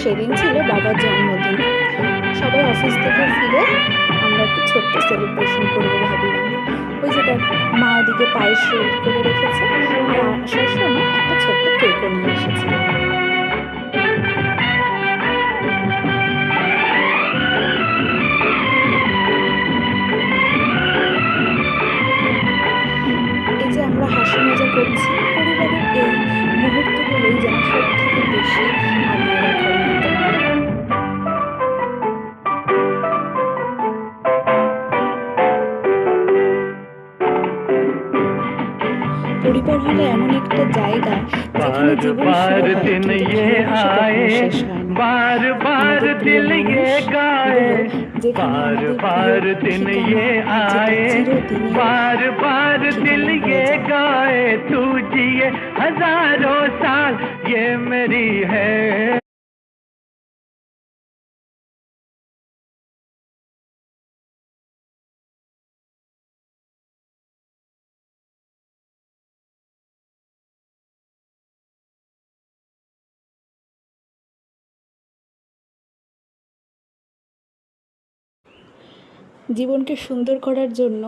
সেদিন ছিল বাবার জন্মদিন। সবাই অফিস থেকে ফিরে আমরা একটু ছোট্ট সেলিব্রেশন করবো ভাবলাম। ওই যে দেখো, মা ওদিকে পায়েস রেডি করে রেখেছে, আর আসার সময় একটা ছোট্ট কেকও নিয়ে এসেছে। এই যে আমরা হাসি মজা করছি, পরিবারের এই মুহূর্তগুলোই যেন সব থেকে বেশি আগলে রাখার মতো। পরিবার হলো এমন একটা জায়গা যেখানে জীবন শুরু হয় কিন্তু ভালোবাসা কখনো শেষ হয় না। আমাদের প্রিয় মানুষ, এগুলো যেখানে আমাদের প্রিয় ঠিকানা, আর যেটা চিরদিনের ঠিকানা হয়ে যায়। জীবনকে সুন্দর করার জন্য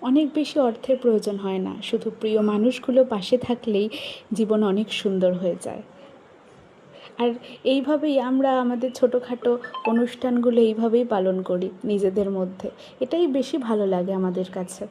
অনেক বেশি অর্থের প্রয়োজন হয় না, শুধু প্রিয় মানুষগুলো পাশে থাকলেই জীবন অনেক সুন্দর হয়ে যায়। আর এইভাবেই আমরা আমাদের ছোটোখাটো অনুষ্ঠানগুলো এইভাবেই পালন করি নিজেদের মধ্যে। এটাই বেশি ভালো লাগে আমাদের কাছে।